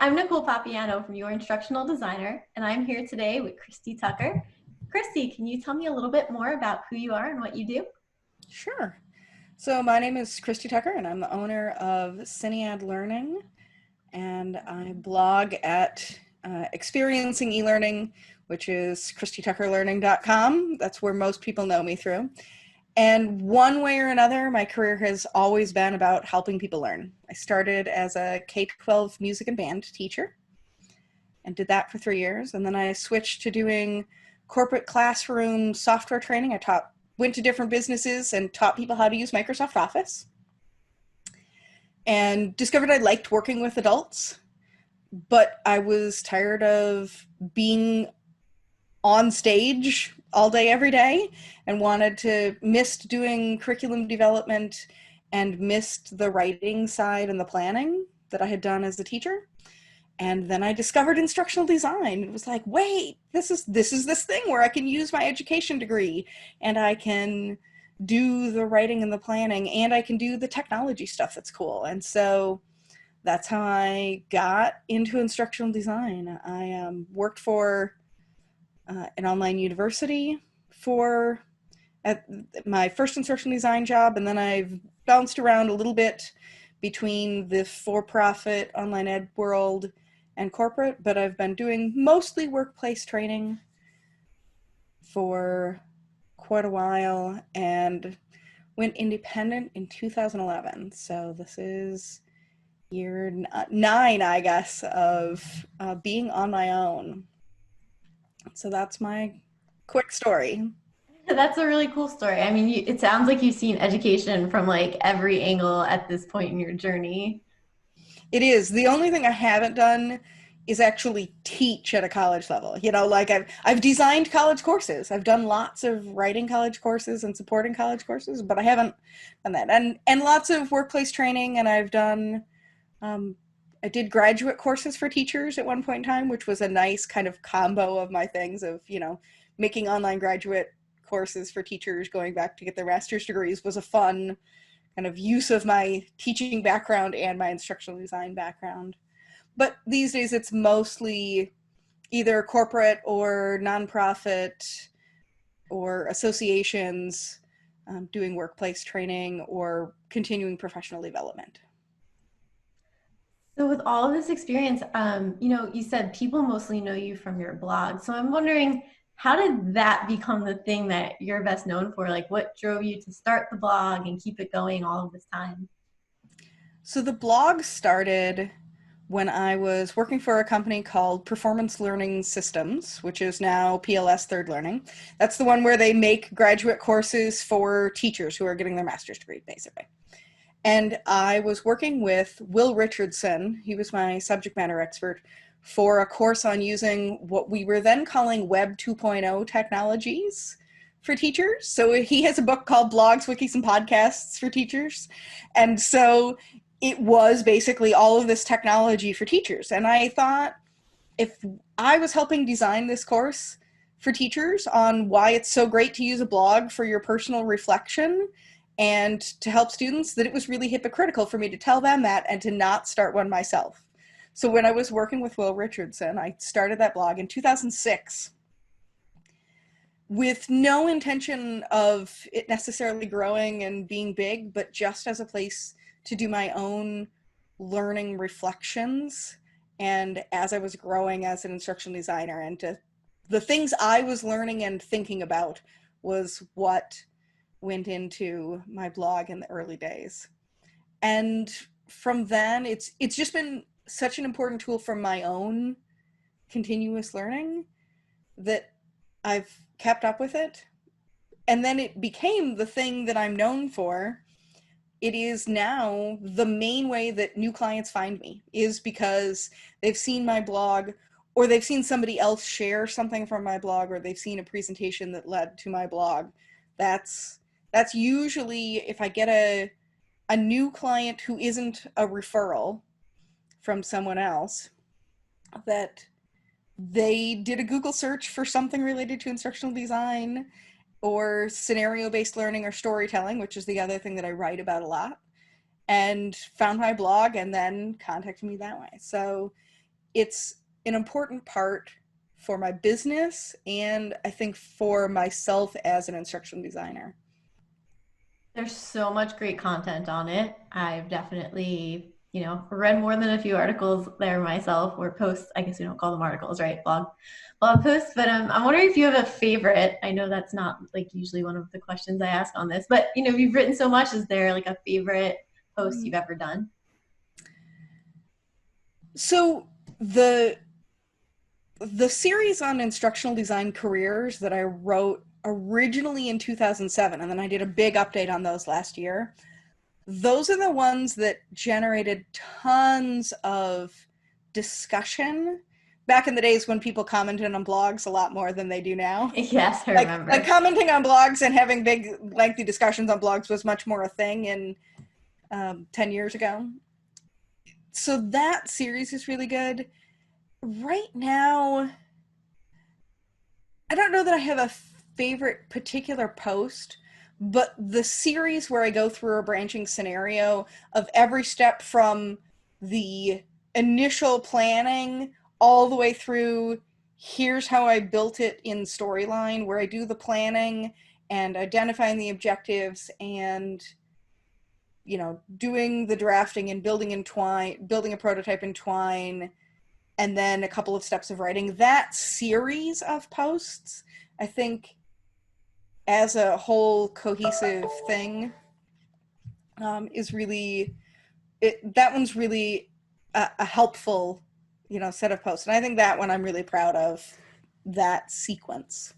I'm Nicole Papiano from Your Instructional Designer, and I'm here today with Christy Tucker. Christy, can you tell me a little bit more about who you are and what you do? Sure. So my name is Christy Tucker, and I'm the owner of Syniad Learning, and I blog at Experiencing eLearning, which is christytuckerlearning.com. That's where most people know me through. And one way or another, my career has always been about helping people learn. I started as a K-12 music and band teacher and did that for 3 years. And then I switched to doing corporate classroom software training. Went to different businesses and taught people how to use Microsoft Office, and discovered I liked working with adults, but I was tired of being on stage all day, every day, and missed doing curriculum development and missed the writing side and the planning that I had done as a teacher. And then I discovered instructional design. It was like, wait, this is this thing where I can use my education degree and I can do the writing and the planning and I can do the technology stuff that's cool. And so that's how I got into instructional design. I worked for an online university at my first instructional design job, and then I've bounced around a little bit between the for-profit online ed world and corporate, but I've been doing mostly workplace training for quite a while and went independent in 2011. So this is year 9, I guess, of being on my own. So that's my quick story. That's a really cool story. I mean, it sounds like you've seen education from like every angle at this point in your journey. It is. The only thing I haven't done is actually teach at a college level. Like I've designed college courses. I've done lots of writing college courses and supporting college courses, but I haven't done that. And lots of workplace training, and I've done I did graduate courses for teachers at one point in time, which was a nice kind of combo of my things of, making online graduate courses for teachers going back to get their master's degrees was a fun kind of use of my teaching background and my instructional design background. But these days it's mostly either corporate or nonprofit or associations doing workplace training or continuing professional development. So with all of this experience, you said people mostly know you from your blog. So I'm wondering, how did that become the thing that you're best known for? Like, what drove you to start the blog and keep it going all of this time? So the blog started when I was working for a company called Performance Learning Systems, which is now PLS Third Learning. That's the one where they make graduate courses for teachers who are getting their master's degree, basically. And I was working with Will Richardson, he was my subject matter expert, for a course on using what we were then calling Web 2.0 technologies for teachers. So he has a book called Blogs, Wikis, and Podcasts for Teachers. And so it was basically all of this technology for teachers. And I thought, if I was helping design this course for teachers on why it's so great to use a blog for your personal reflection and to help students, that it was really hypocritical for me to tell them that and to not start one myself. So when I was working with Will Richardson, I started that blog in 2006 with no intention of it necessarily growing and being big, but just as a place to do my own learning reflections. And as I was growing as an instructional designer, and the things I was learning and thinking about was what went into my blog in the early days. And from then, it's just been such an important tool for my own continuous learning that I've kept up with it. And then it became the thing that I'm known for. It is now the main way that new clients find me, is because they've seen my blog, or they've seen somebody else share something from my blog, or they've seen a presentation that led to my blog. That's usually, if I get a new client who isn't a referral from someone else, that they did a Google search for something related to instructional design or scenario-based learning or storytelling, which is the other thing that I write about a lot, and found my blog and then contacted me that way. So it's an important part for my business and I think for myself as an instructional designer. There's so much great content on it. I've definitely, read more than a few articles there myself, or posts. I guess we don't call them articles, right? Blog posts. But I'm wondering if you have a favorite. I know that's not like usually one of the questions I ask on this, but you've written so much. Is there like a favorite post you've ever done? So the series on instructional design careers that I wrote originally in 2007, and then I did a big update on those last year, those are the ones that generated tons of discussion back in the days when people commented on blogs a lot more than they do now. Yes, I Like remember. commenting on blogs and having big, lengthy discussions on blogs was much more a thing in 10 years ago. So that series is really good. Right now, I don't know that I have a favorite particular post, but the series where I go through a branching scenario of every step from the initial planning all the way through here's how I built it in storyline, where I do the planning and identifying the objectives and doing the drafting and building in Twine, building a prototype in Twine, and then a couple of steps of writing. That series of posts, I think, as a whole cohesive thing, is really that one's really a helpful set of posts, and I think that one I'm really proud of, that sequence.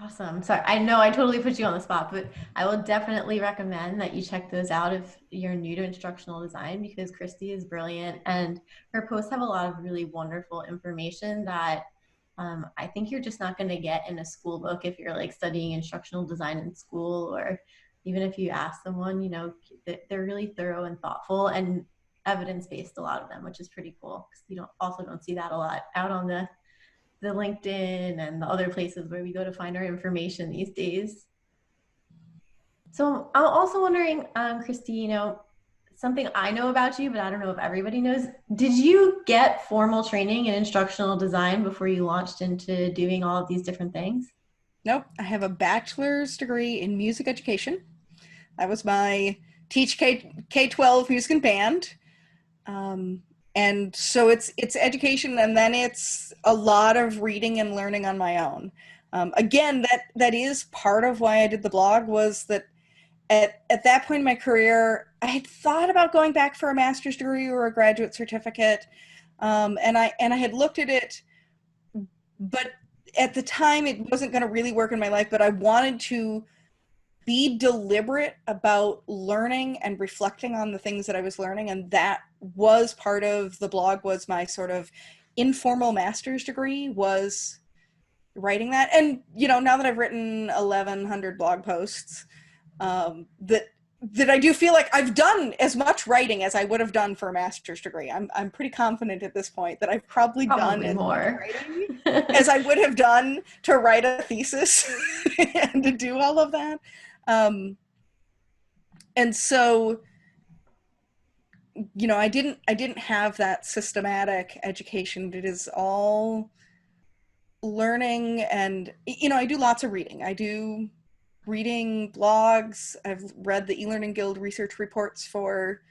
Awesome. Sorry, I know I totally put you on the spot, but I will definitely recommend that you check those out if you're new to instructional design because Christy is brilliant and her posts have a lot of really wonderful information that I think you're just not going to get in a school book if you're like studying instructional design in school, or even if you ask someone, they're really thorough and thoughtful and evidence-based, a lot of them, which is pretty cool because you don't see that a lot out on the LinkedIn and the other places where we go to find our information these days. So I'm also wondering, Christy, something I know about you, but I don't know if everybody knows. Did you get formal training in instructional design before you launched into doing all of these different things? Nope, I have a bachelor's degree in music education. That was my teach K-12 music and band. And so it's education, and then it's a lot of reading and learning on my own. Again, that is part of why I did the blog, was that at that point in my career, I had thought about going back for a master's degree or a graduate certificate, and I had looked at it, but at the time it wasn't going to really work in my life. But I wanted to be deliberate about learning and reflecting on the things that I was learning, and that was part of the blog. Was my sort of informal master's degree, was writing that. And now that I've written 1,100 blog posts, that I do feel like I've done as much writing as I would have done for a master's degree. I'm pretty confident at this point that I've probably done Probably as much more. writing as I would have done to write a thesis and to do all of that. And so, I didn't have that systematic education. It is all learning, and I do lots of reading. I do reading blogs. I've read the eLearning Guild research reports for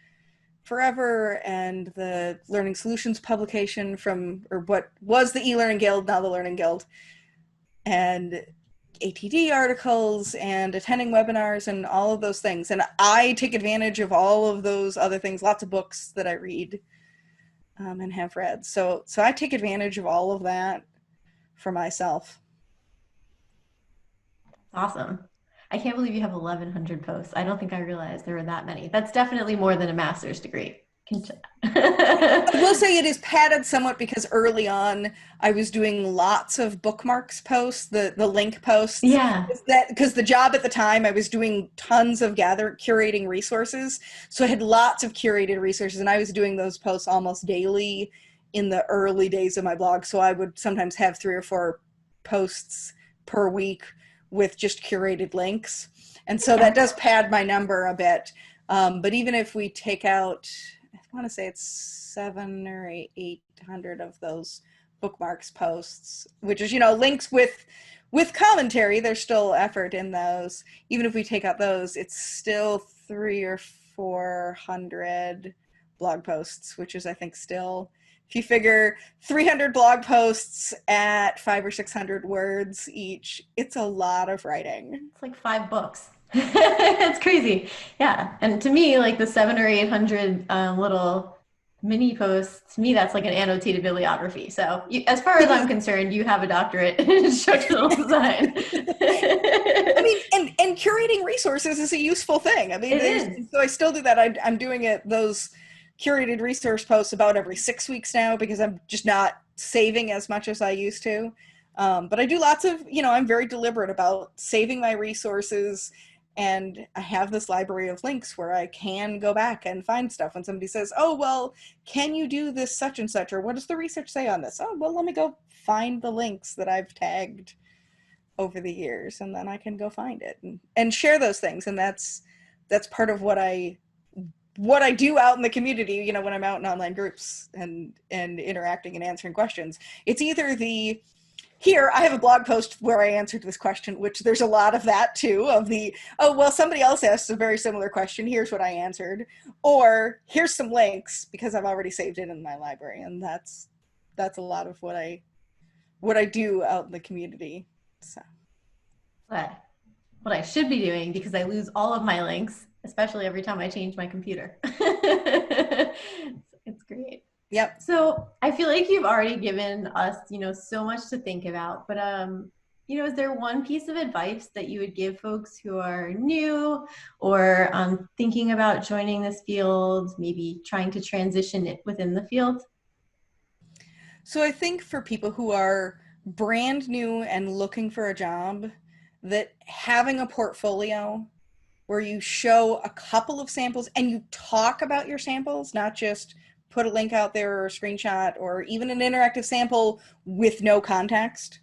forever, and the Learning Solutions publication or what was the eLearning Guild, now the Learning Guild, and ATD articles and attending webinars and all of those things. And I take advantage of all of those other things, lots of books that I read and have read. So I take advantage of all of that for myself. Awesome. I can't believe you have 1,100 posts. I don't think I realized there were that many. That's definitely more than a master's degree. I will say it is padded somewhat because early on I was doing lots of bookmarks posts, the link posts. Yeah. Because the job at the time, I was doing tons of curating resources. So I had lots of curated resources, and I was doing those posts almost daily in the early days of my blog. So I would sometimes have 3 or 4 posts per week with just curated links. And so that does pad my number a bit. But even if we take out, want to say it's 700 or 800 of those bookmarks posts, which is, links with commentary. There's still effort in those. Even if we take out those, it's still 300 or 400 blog posts, which is, I think, still, if you figure 300 blog posts at 500 or 600 words each, it's a lot of writing. It's like 5 books. It's crazy. Yeah. And to me, like the 700 or 800 little mini posts, to me, that's like an annotated bibliography. So as far as I'm concerned, you have a doctorate in instructional design. I mean, and curating resources is a useful thing. I mean, so I still do that. I'm doing those curated resource posts about every 6 weeks now, because I'm just not saving as much as I used to. But I do lots of, I'm very deliberate about saving my resources, and I have this library of links where I can go back and find stuff when somebody says, oh, well, can you do this such and such, or what does the research say on this? Oh, well, let me go find the links that I've tagged over the years, and then I can go find it and share those things. And that's part of what I do out in the community, when I'm out in online groups and interacting and answering questions. It's either here, I have a blog post where I answered this question, which there's a lot of that too, of somebody else asked a very similar question, here's what I answered. Or here's some links because I've already saved it in my library. And that's a lot of what I do out in the community. So. What I should be doing, because I lose all of my links, especially every time I change my computer. It's great. Yep. So I feel like you've already given us, so much to think about, but, is there one piece of advice that you would give folks who are new or thinking about joining this field, maybe trying to transition it within the field? So I think for people who are brand new and looking for a job, that having a portfolio where you show a couple of samples and you talk about your samples, not just put a link out there or a screenshot or even an interactive sample with no context.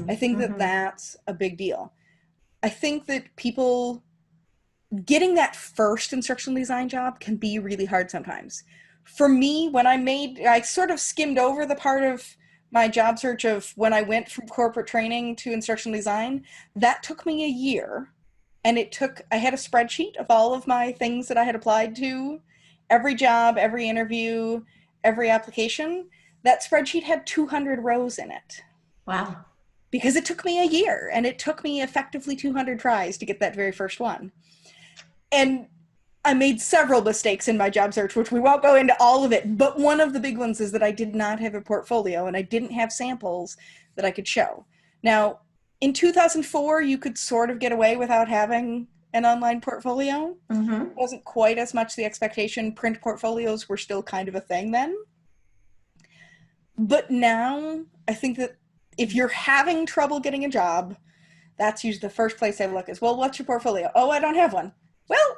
I think that that's a big deal. I think that people getting that first instructional design job can be really hard sometimes. For me, when I sort of skimmed over the part of my job search of when I went from corporate training to instructional design. That took me a year. And I had a spreadsheet of all of my things that I had applied to, every job, every interview, every application. That spreadsheet had 200 rows in it. Wow. Because it took me a year, and it took me effectively 200 tries to get that very first one. And I made several mistakes in my job search, which we won't go into all of it, but one of the big ones is that I did not have a portfolio, and I didn't have samples that I could show. Now, in 2004, you could sort of get away without having an online portfolio. Mm-hmm. It wasn't quite as much the expectation. Print portfolios were still kind of a thing then. But now, I think that if you're having trouble getting a job, that's usually the first place I look is, well, what's your portfolio? Oh, I don't have one. Well,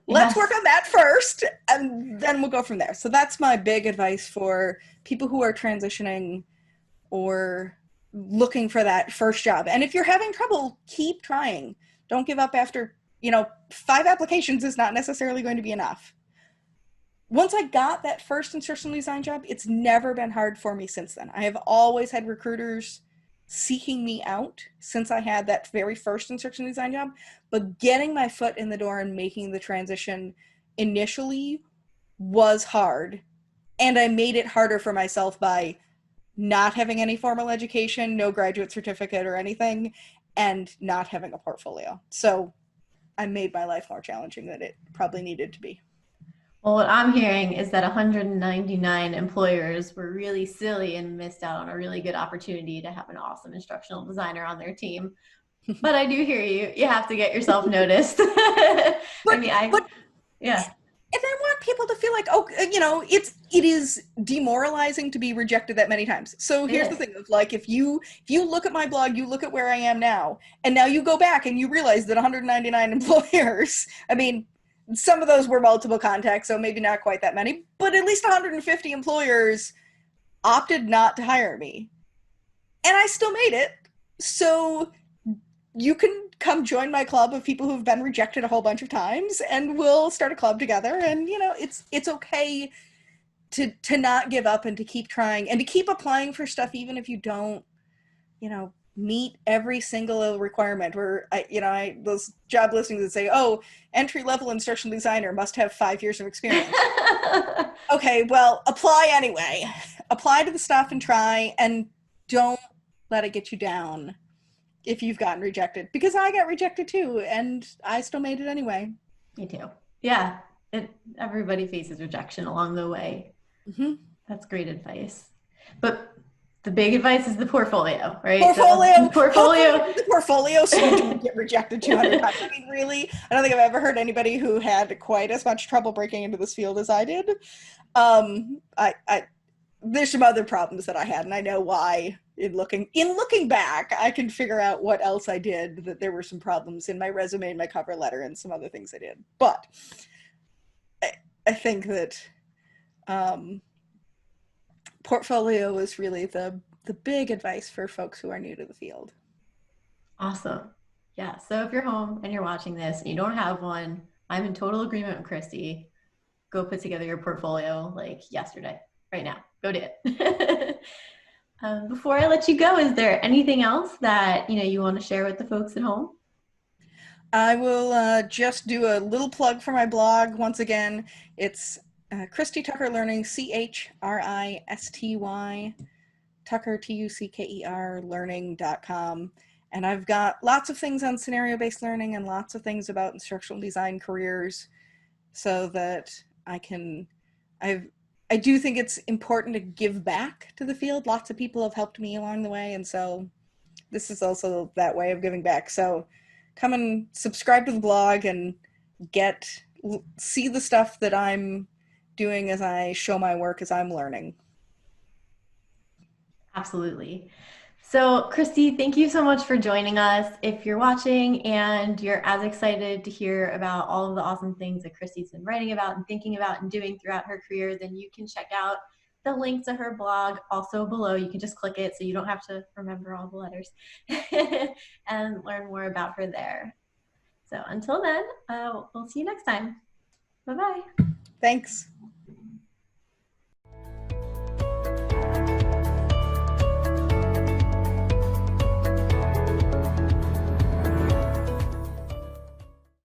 let's work on that first, and then we'll go from there. So that's my big advice for people who are transitioning or looking for that first job. And if you're having trouble, keep trying. Don't give up after, 5 applications is not necessarily going to be enough. Once I got that first instructional design job, it's never been hard for me since then. I have always had recruiters seeking me out since I had that very first instructional design job, but getting my foot in the door and making the transition initially was hard. And I made it harder for myself by not having any formal education, no graduate certificate or anything, and not having a portfolio. So I made my life more challenging than it probably needed to be. Well, what I'm hearing is that 199 employers were really silly and missed out on a really good opportunity to have an awesome instructional designer on their team. But I do hear you. You have to get yourself noticed. Yeah. And I want people to feel like, it is demoralizing to be rejected that many times. So here's the thing of like, if you look at my blog, you look at where I am now, and now you go back and you realize that 199 employers, I mean, some of those were multiple contacts, so maybe not quite that many, but at least 150 employers opted not to hire me. And I still made it. So you can come join my club of people who've been rejected a whole bunch of times, and we'll start a club together. And it's okay to not give up and to keep trying and to keep applying for stuff even if you don't meet every single requirement. Where those job listings that say, oh, entry level instructional designer must have 5 years of experience. Okay, well, apply anyway. Apply to the stuff and try, and don't let it get you down if you've gotten rejected, because I got rejected too, and I still made it anyway. Me too. Yeah, everybody faces rejection along the way. Mm-hmm. That's great advice. But the big advice is the portfolio, right? Portfolio. So portfolio. Hopefully the portfolio so you don't get rejected 200 times. I mean, really, I don't think I've ever heard anybody who had quite as much trouble breaking into this field as I did. There's some other problems that I had, and I know why. In looking back, I can figure out what else I did, that there were some problems in my resume and my cover letter and some other things I did. But I think that portfolio is really the big advice for folks who are new to the field. Awesome. Yeah. So if you're home and you're watching this and you don't have one, I'm in total agreement with Christy. Go put together your portfolio like yesterday, right now. Go do it. Before I let you go, is there anything else that you want to share with the folks at home? I will just do a little plug for my blog. Once again, it's Christy Tucker Learning, Christy Tucker, Tucker, learning.com. And I've got lots of things on scenario-based learning and lots of things about instructional design careers, so that I do think it's important to give back to the field. Lots of people have helped me along the way, and so this is also that way of giving back. So come and subscribe to the blog and see the stuff that I'm doing as I show my work as I'm learning. Absolutely. So, Christy, thank you so much for joining us. If you're watching and you're as excited to hear about all of the awesome things that Christy's been writing about and thinking about and doing throughout her career, then you can check out the link to her blog also below. You can just click it so you don't have to remember all the letters and learn more about her there. So, until then, we'll see you next time. Bye-bye. Thanks.